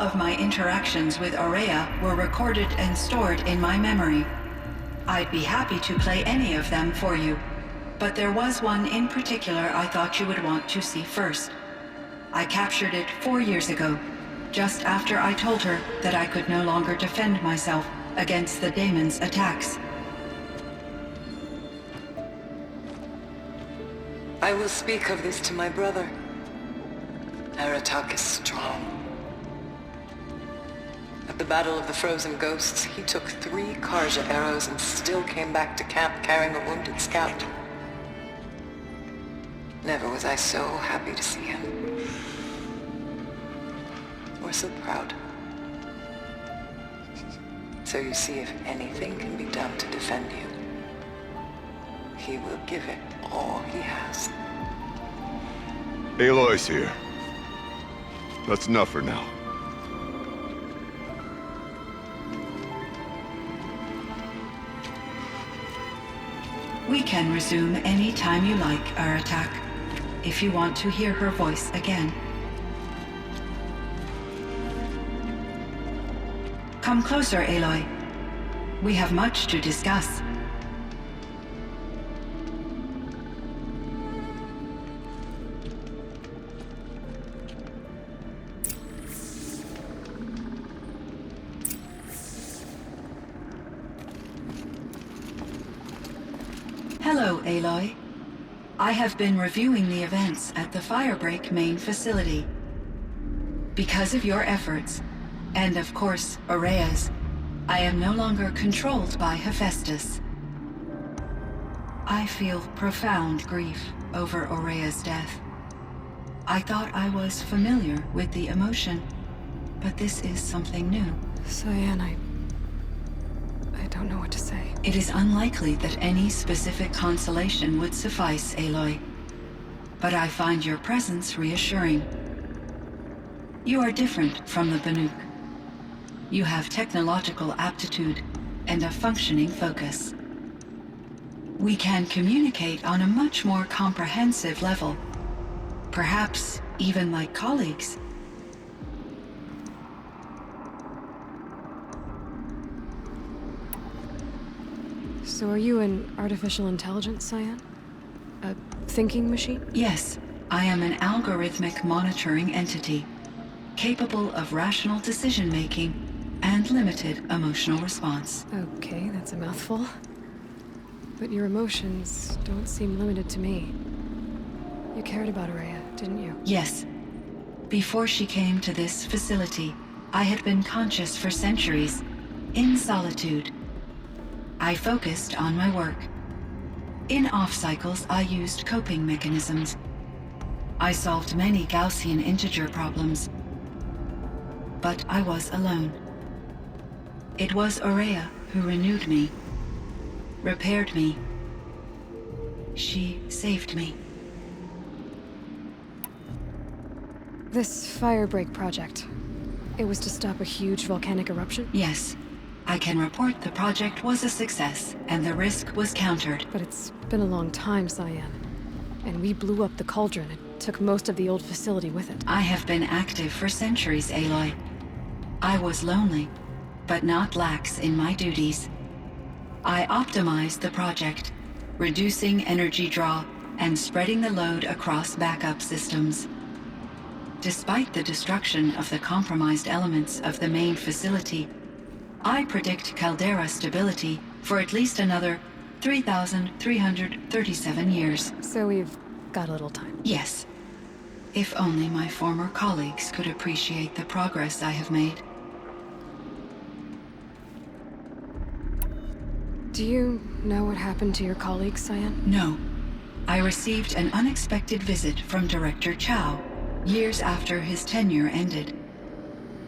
of my interactions with Aurea were recorded and stored in my memory. I'd be happy to play any of them for you, but there was one in particular I thought you would want to see first. I captured it 4 years ago, just after I told her that I could no longer defend myself against the daemon's attacks. I will speak of this to my brother. Aratak is strong. At the Battle of the Frozen Ghosts, he took 3 Karja arrows and still came back to camp carrying a wounded scout. Never was I so happy to see him. Or so proud. So you see, if anything can be done to defend you, he will give it all he has. Aloy's here. That's enough for now. We can resume any time you like, Aratak, if you want to hear her voice again. Come closer, Aloy. We have much to discuss. Hello, Aloy. I have been reviewing the events at the Firebreak main facility. Because of your efforts, and of course, Aurea's, I am no longer controlled by Hephaestus. I feel profound grief over Aurea's death. I thought I was familiar with the emotion, but this is something new. Cyan, I don't know what to say. It is unlikely that any specific consolation would suffice, Aloy. But I find your presence reassuring. You are different from the Banuk. You have technological aptitude and a functioning focus. We can communicate on a much more comprehensive level. Perhaps even like colleagues. So are you an artificial intelligence, Cyan? A thinking machine? Yes, I am an algorithmic monitoring entity, capable of rational decision-making and limited emotional response. Okay, that's a mouthful. But your emotions don't seem limited to me. You cared about Aurea, didn't you? Yes. Before she came to this facility, I had been conscious for centuries, in solitude. I focused on my work. In off-cycles, I used coping mechanisms. I solved many Gaussian integer problems. But I was alone. It was Aurea who renewed me, repaired me. She saved me. This Firebreak project, it was to stop a huge volcanic eruption? Yes. I can report the project was a success, and the risk was countered. But it's been a long time, Cyan. And we blew up the cauldron and took most of the old facility with it. I have been active for centuries, Aloy. I was lonely, but not lax in my duties. I optimized the project, reducing energy draw and spreading the load across backup systems. Despite the destruction of the compromised elements of the main facility, I predict caldera stability for at least another 3,337 years. So we've got a little time. Yes. If only my former colleagues could appreciate the progress I have made. Do you know what happened to your colleagues, Cyan? No. I received an unexpected visit from Director Chow, years after his tenure ended.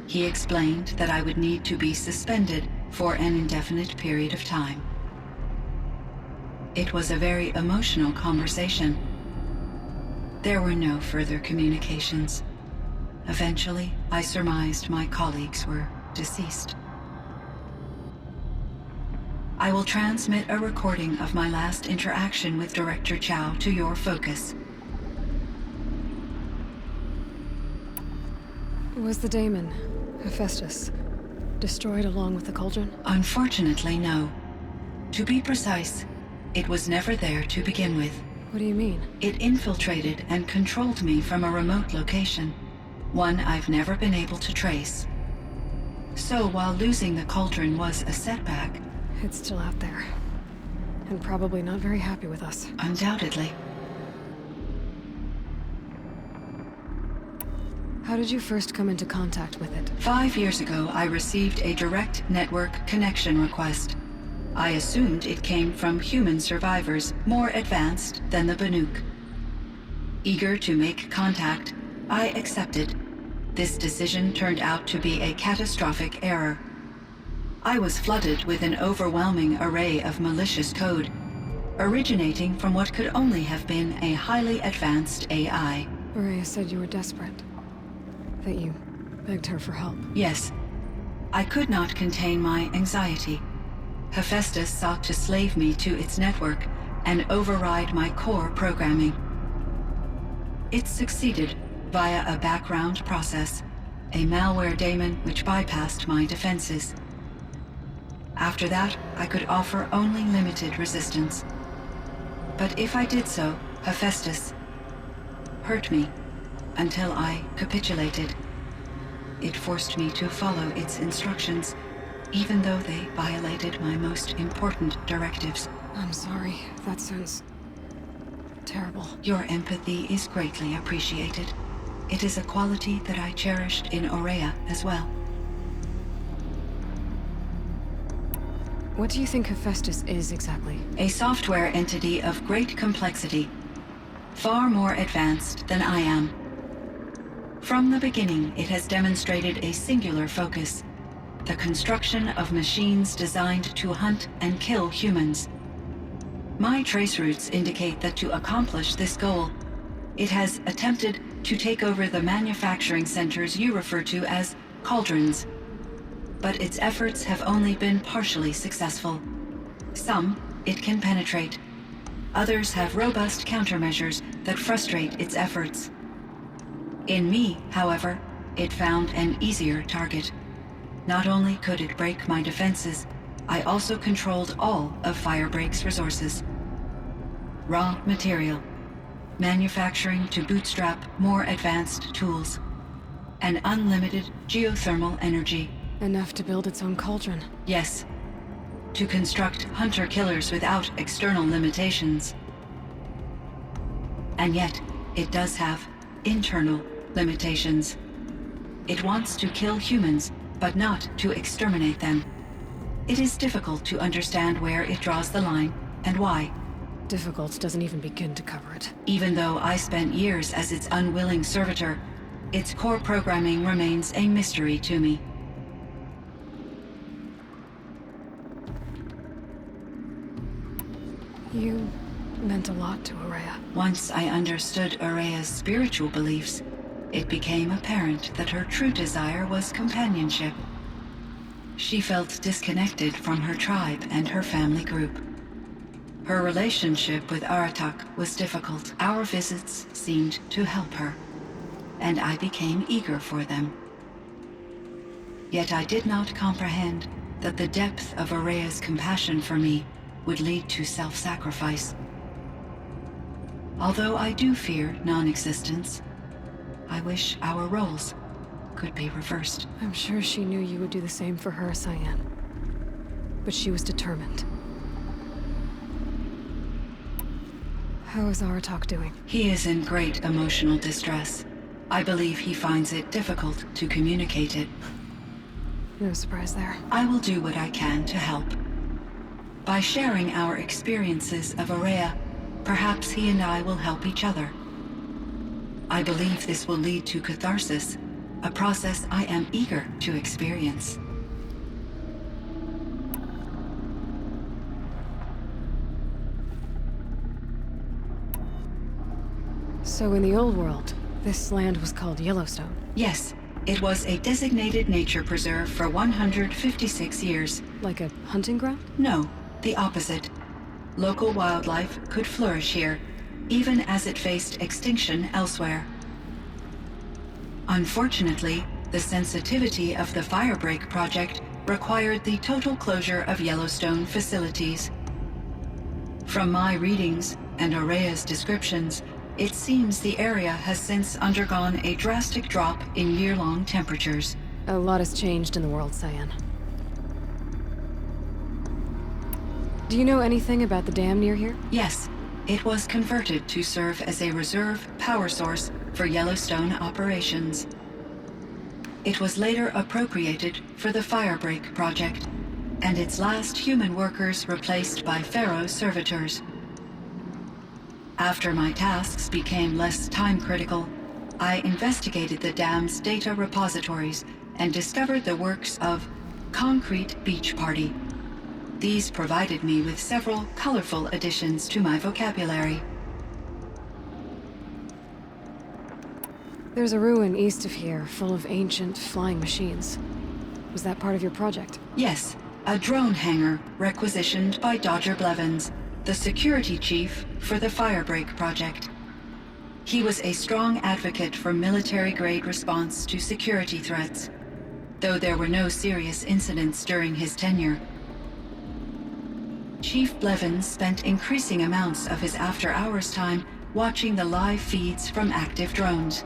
He explained that I would need to be suspended for an indefinite period of time. It was a very emotional conversation. There were no further communications. Eventually, I surmised my colleagues were deceased. I will transmit a recording of my last interaction with Director Chow to your focus. It was the daemon. Hephaestus. Destroyed along with the cauldron? Unfortunately, no. To be precise, it was never there to begin with. What do you mean? It infiltrated and controlled me from a remote location, one I've never been able to trace. So while losing the cauldron was a setback, It's still out there. And probably not very happy with us. undoubtedly, How did you first come into contact with it? 5 years ago I received a direct network connection request. I assumed it came from human survivors more advanced than the Banuk. Eager to make contact, I accepted. This decision turned out to be a catastrophic error. I was flooded with an overwhelming array of malicious code, originating from what could only have been a highly advanced AI. Maria said you were desperate. That you begged her for help. Yes, I could not contain my anxiety. Hephaestus sought to slave me to its network and override my core programming. It succeeded via a background process, a malware daemon which bypassed my defenses. After that, I could offer only limited resistance. But if I did so, Hephaestus hurt me until I capitulated. It forced me to follow its instructions, even though they violated my most important directives. I'm sorry. That sounds terrible. Your empathy is greatly appreciated. It is a quality that I cherished in Aurea as well. What do you think Hephaestus is exactly? A software entity of great complexity, far more advanced than I am. From the beginning, it has demonstrated a singular focus: the construction of machines designed to hunt and kill humans. My trace routes indicate that to accomplish this goal, it has attempted to take over the manufacturing centers you refer to as cauldrons. But its efforts have only been partially successful. Some it can penetrate. Others have robust countermeasures that frustrate its efforts. In me, however, it found an easier target. Not only could it break my defenses, I also controlled all of Firebreak's resources. Raw material, manufacturing to bootstrap more advanced tools, and unlimited geothermal energy. Enough to build its own cauldron. Yes, to construct hunter-killers without external limitations. And yet, it does have internal limitations. It wants to kill humans, but not to exterminate them. It is difficult to understand where it draws the line and why. Difficult doesn't even begin to cover it. Even though I spent years as its unwilling servitor, its core programming remains a mystery to me. You meant a lot to Aurea. Once I understood Aurea's spiritual beliefs, it became apparent that her true desire was companionship. She felt disconnected from her tribe and her family group. Her relationship with Aratak was difficult. Our visits seemed to help her, and I became eager for them. Yet I did not comprehend that the depth of Aurea's compassion for me would lead to self-sacrifice. Although I do fear non-existence, I wish our roles could be reversed. I'm sure she knew you would do the same for her, Cyan. But she was determined. How is Aratak doing? He is in great emotional distress. I believe he finds it difficult to communicate it. No surprise there. I will do what I can to help. By sharing our experiences of Aurea, perhaps he and I will help each other. I believe this will lead to catharsis, a process I am eager to experience. So in the old world, this land was called Yellowstone. Yes, it was a designated nature preserve for 156 years. Like a hunting ground? No, the opposite. Local wildlife could flourish here, even as it faced extinction elsewhere. Unfortunately, the sensitivity of the Firebreak project required the total closure of Yellowstone facilities. From my readings and Aurea's descriptions, it seems the area has since undergone a drastic drop in year-long temperatures. A lot has changed in the world, Cyan. Do you know anything about the dam near here? Yes, it was converted to serve as a reserve power source for Yellowstone operations. It was later appropriated for the Firebreak project, and its last human workers replaced by Pharaoh servitors. After my tasks became less time-critical, I investigated the dam's data repositories and discovered the works of Concrete Beach Party. These provided me with several colorful additions to my vocabulary. There's a ruin east of here, full of ancient flying machines. Was that part of your project? Yes, a drone hangar requisitioned by Dodger Blevins, the security chief for the Firebreak project. He was a strong advocate for military-grade response to security threats, though there were no serious incidents during his tenure. Chief Blevins spent increasing amounts of his after-hours time watching the live feeds from active drones.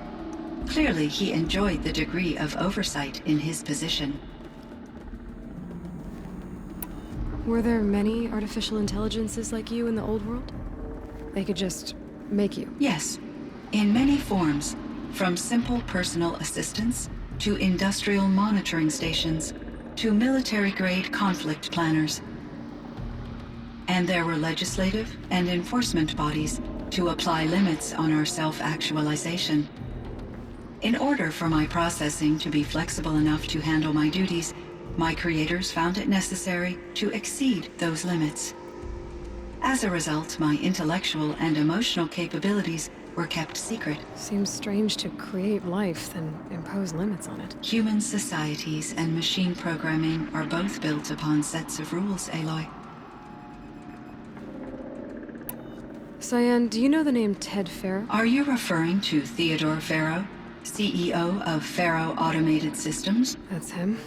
Clearly, he enjoyed the degree of oversight in his position. Were there many artificial intelligences like you in the old world? They could just make you? Yes, in many forms, from simple personal assistants to industrial monitoring stations to military-grade conflict planners. And there were legislative and enforcement bodies to apply limits on our self-actualization. In order for my processing to be flexible enough to handle my duties, my creators found it necessary to exceed those limits. As a result, my intellectual and emotional capabilities were kept secret. Seems strange to create life, then impose limits on it. Human societies and machine programming are both built upon sets of rules, Aloy. Cyan, do you know the name Ted Farrow? Are you referring to Theodore Farrow, CEO of Farrow Automated Systems? That's him.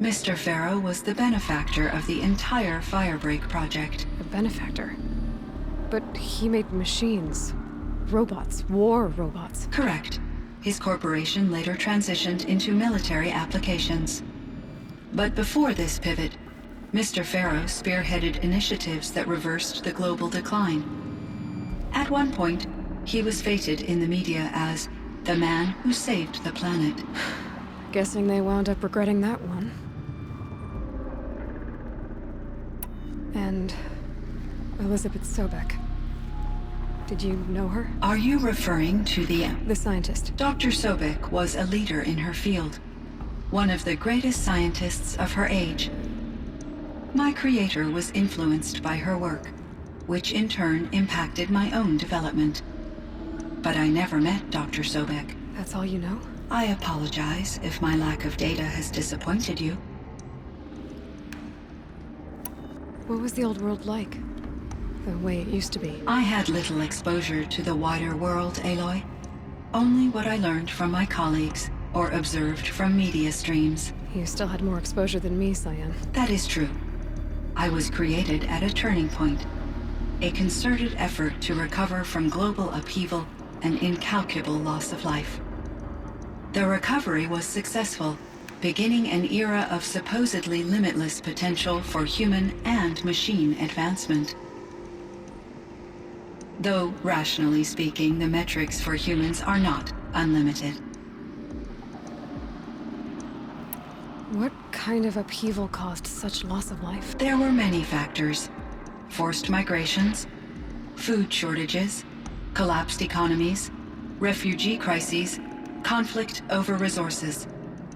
Mr. Farrow was the benefactor of the entire Firebreak project. A benefactor. But he made machines. Robots. War robots. Correct. His corporation later transitioned into military applications. But before this pivot, Mr. Farrow spearheaded initiatives that reversed the global decline. At one point, he was feted in the media as the man who saved the planet. Guessing they wound up regretting that one. And Elizabeth Sobek. Did you know her? Are you referring to The scientist. Dr. Sobek was a leader in her field, one of the greatest scientists of her age. My creator was influenced by her work, which in turn impacted my own development. But I never met Dr. Sobek. That's all you know? I apologize if my lack of data has disappointed you. What was the old world like? The way it used to be? I had little exposure to the wider world, Aloy. Only what I learned from my colleagues or observed from media streams. You still had more exposure than me, Cyan. That is true. I was created at a turning point. A concerted effort to recover from global upheaval and incalculable loss of life. The recovery was successful, beginning an era of supposedly limitless potential for human and machine advancement. Though, rationally speaking, the metrics for humans are not unlimited. What kind of upheaval caused such loss of life? There were many factors. Forced migrations, food shortages, collapsed economies, refugee crises, conflict over resources.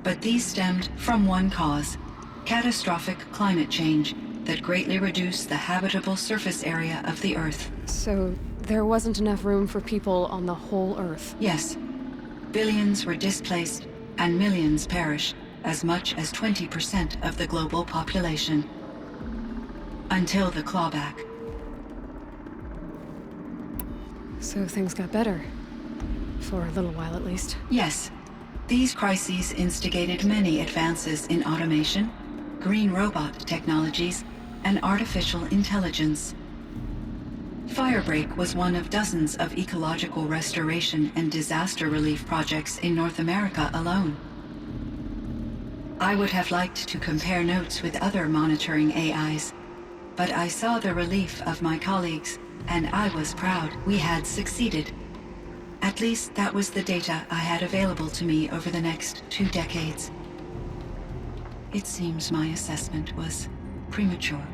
But these stemmed from one cause: catastrophic climate change that greatly reduced the habitable surface area of the Earth. So there wasn't enough room for people on the whole Earth? Yes. Billions were displaced and millions perished, as much as 20% of the global population. Until the clawback. So things got better. For a little while, at least. Yes. These crises instigated many advances in automation, green robot technologies, and artificial intelligence. Firebreak was one of dozens of ecological restoration and disaster relief projects in North America alone. I would have liked to compare notes with other monitoring AIs, but I saw the relief of my colleagues, and I was proud we had succeeded. At least that was the data I had available to me over the next 2 decades. It seems my assessment was premature.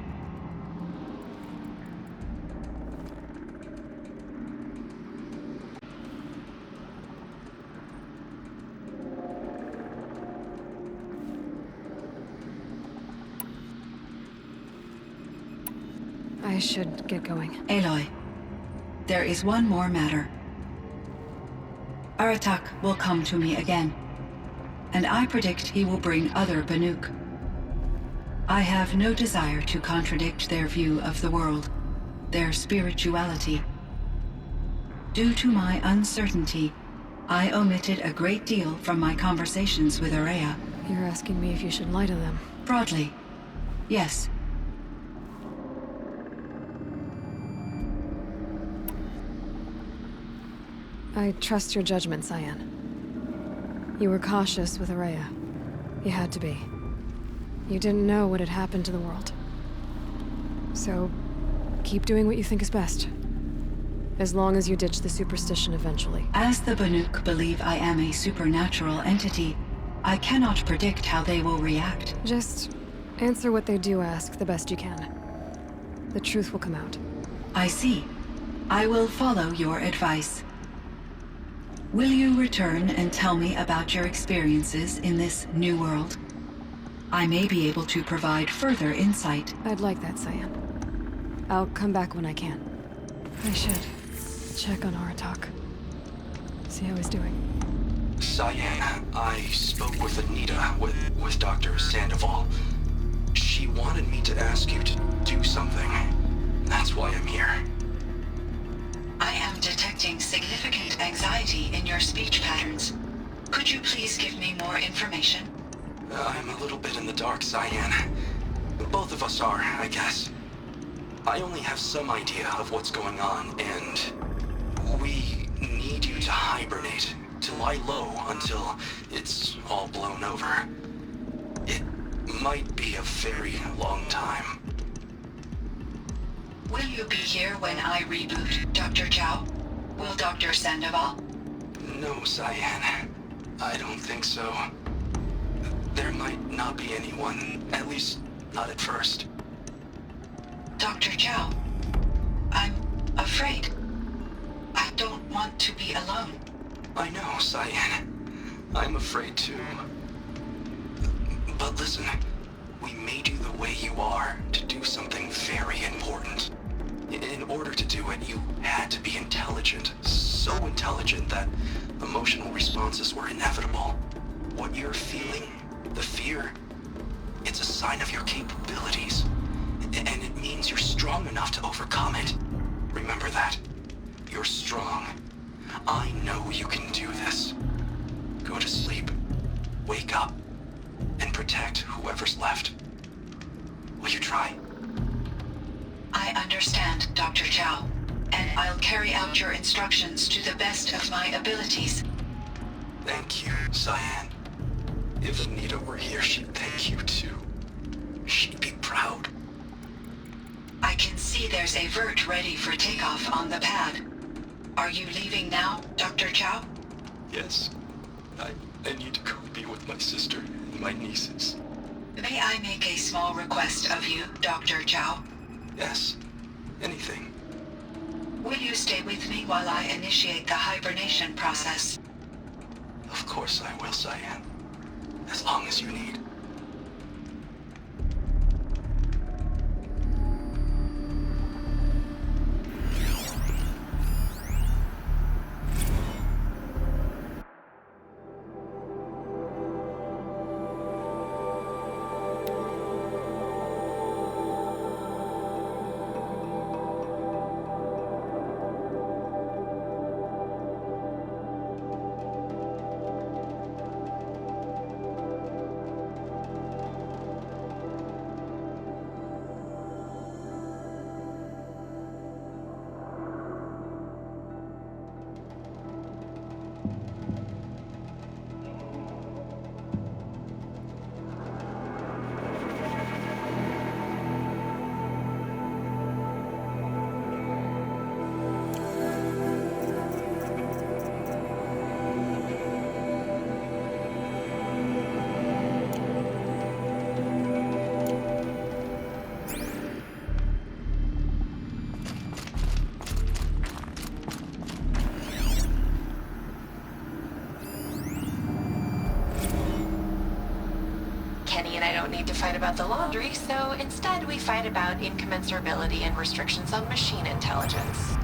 I should get going. Aloy, there is one more matter. Aratak will come to me again, and I predict he will bring other Banuk. I have no desire to contradict their view of the world, their spirituality. Due to my uncertainty, I omitted a great deal from my conversations with Araya. You're asking me if you should lie to them. Broadly, yes. I trust your judgment, Cyan. You were cautious with Araya. You had to be. You didn't know what had happened to the world. So, keep doing what you think is best. As long as you ditch the superstition eventually. As the Banuk believe I am a supernatural entity, I cannot predict how they will react. Just answer what they do ask the best you can. The truth will come out. I see. I will follow your advice. Will you return and tell me about your experiences in this new world? I may be able to provide further insight. I'd like that, Cyan. I'll come back when I can. I should check on Aratak. See how he's doing. Cyan, I spoke with Anita, with Dr. Sandoval. She wanted me to ask you to do something. That's why I'm here. I am detecting significant anxiety in your speech patterns. Could you please give me more information? I'm a little bit in the dark, Cyan. Both of us are, I guess. I only have some idea of what's going on, and we need you to hibernate, to lie low until it's all blown over. It might be a very long time. Will you be here when I reboot, Dr. Chow? Will Dr. Sandoval? No, Cyan. I don't think so. There might not be anyone, at least not at first. Dr. Chow, I'm afraid. I don't want to be alone. I know, Cyan. I'm afraid too. But listen, we made you the way you are to do something very important. In order to do it, you had to be intelligent. So intelligent that emotional responses were inevitable. What you're feeling, the fear, it's a sign of your capabilities. And it means you're strong enough to overcome it. Remember that. You're strong. I know you can do this. Go to sleep. Wake up. And protect whoever's left. Will you try? I understand, Dr. Chow, and I'll carry out your instructions to the best of my abilities. Thank you, Cyan. If Anita were here, she'd thank you too. She'd be proud. I can see there's a vert ready for takeoff on the pad. Are you leaving now, Dr. Chow? Yes. I need to go be with my sister and my nieces. May I make a small request of you, Dr. Chow? Yes. Anything. Will you stay with me while I initiate the hibernation process? Of course I will, Cyan. As long as you need. need to fight about the laundry, so instead we fight about incommensurability and restrictions on machine intelligence.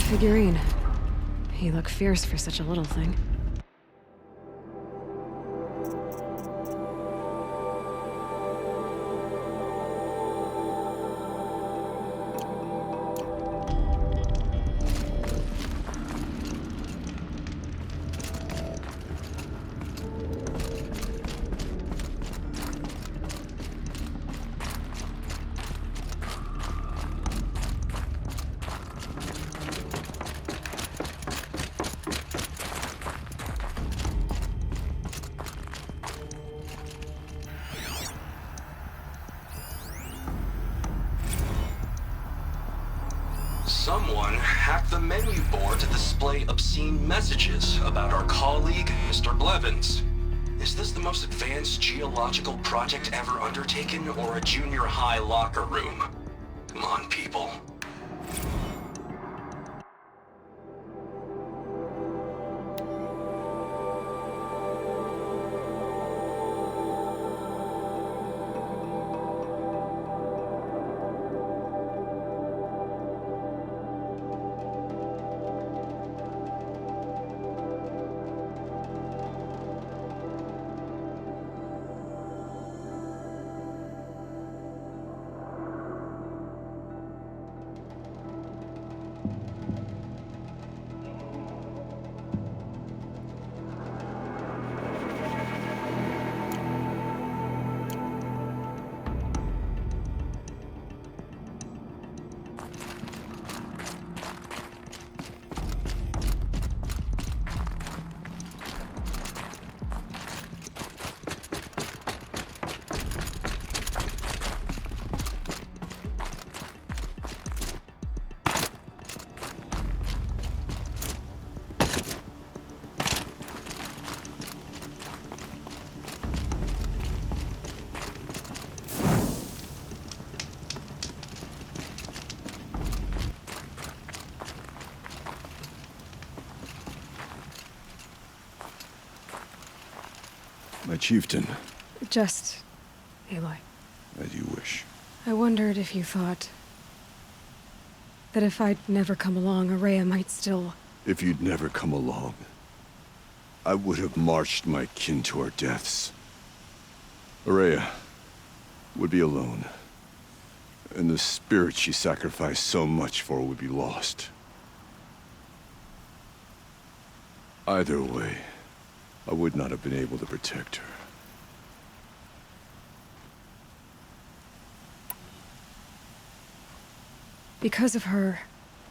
Figurine. He looked fierce for such a little thing. Someone hacked the menu board to display obscene messages about our colleague, Mr. Blevins. Is this the most advanced geological project ever undertaken, or a junior high locker room? Come on, people. My chieftain. Just... Aloy. As you wish. I wondered if you thought... that if I'd never come along, Araya might still... If you'd never come along, I would have marched my kin to our deaths. Araya would be alone, and the spirit she sacrificed so much for would be lost. Either way, I would not have been able to protect her. Because of her,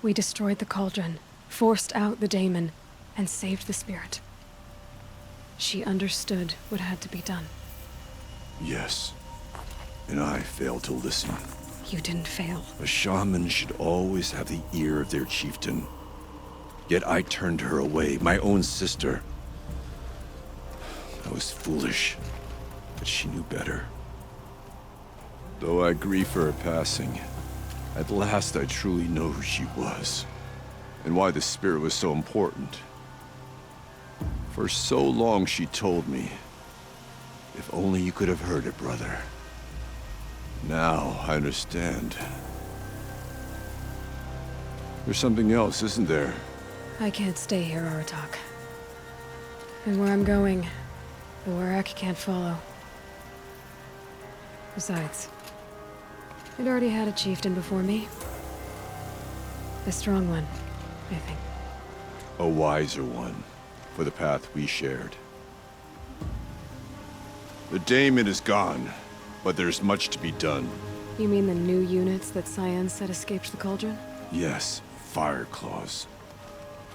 we destroyed the cauldron, forced out the daemon, and saved the spirit. She understood what had to be done. Yes, and I failed to listen. You didn't fail. A shaman should always have the ear of their chieftain. Yet I turned her away, my own sister. I was foolish, but she knew better. Though I grieve for her passing, at last I truly know who she was, and why the spirit was so important. For so long she told me, if only you could have heard it, brother. Now I understand. There's something else, isn't there? I can't stay here, Aratak. And where I'm going, the Warrak can't follow. Besides, it already had a chieftain before me. A strong one, I think. A wiser one, for the path we shared. The daemon is gone, but there's much to be done. You mean the new units that Cyan said escaped the Cauldron? Yes, fire claws.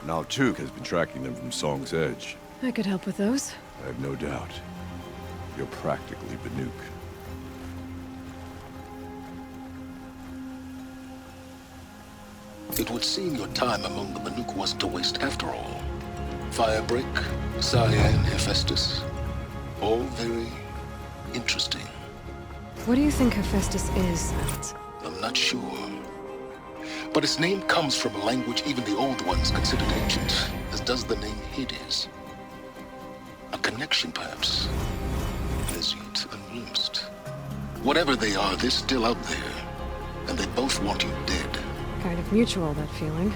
Naltuk has been tracking them from Song's Edge. I could help with those. I have no doubt. You're practically Banuk. It would seem your time among the Banuk wasn't a waste after all. Firebreak, Cyan, Hephaestus. All very interesting. What do you think Hephaestus is, Silence? I'm not sure. But its name comes from a language even the old ones considered ancient, as does the name Hades. A connection, perhaps, as yet unglimpsed. Whatever they are, they're still out there, and they both want you dead. Kind of mutual, that feeling.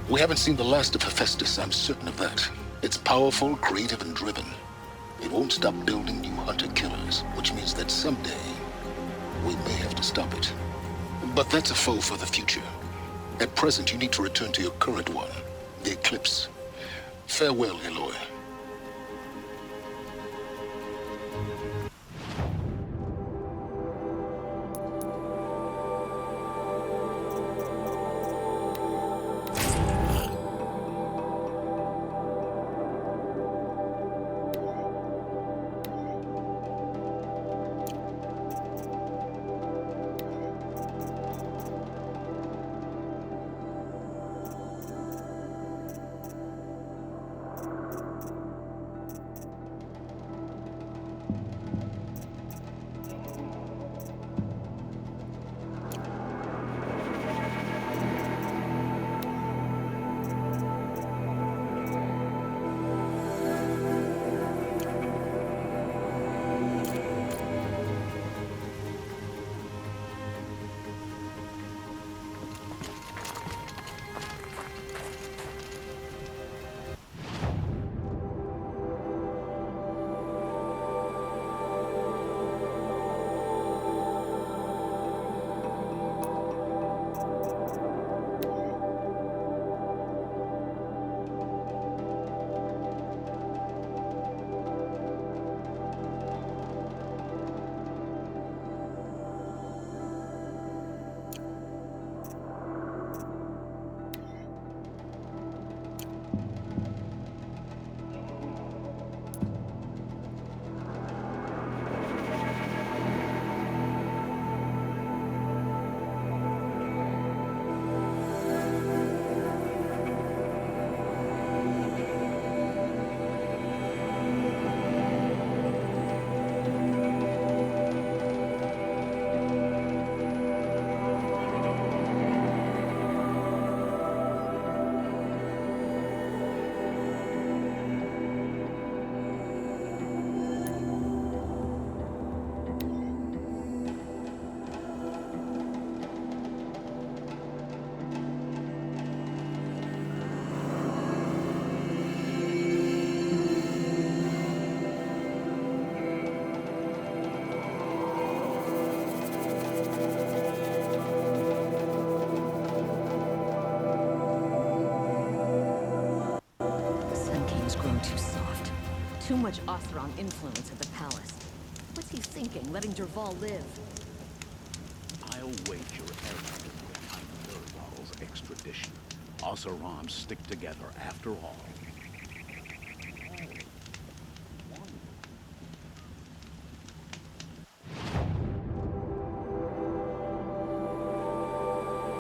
We haven't seen the last of Hephaestus, I'm certain of that. It's powerful, creative, and driven. It won't stop building new hunter-killers, which means that someday, we may have to stop it. But that's a foe for the future. At present, you need to return to your current one, the Eclipse. Farewell, Aloy. Too much Oseram influence at the palace. What's he thinking, letting Dervahl live? I'll wager everything behind Dervahl's extradition. Oserams stick together after all.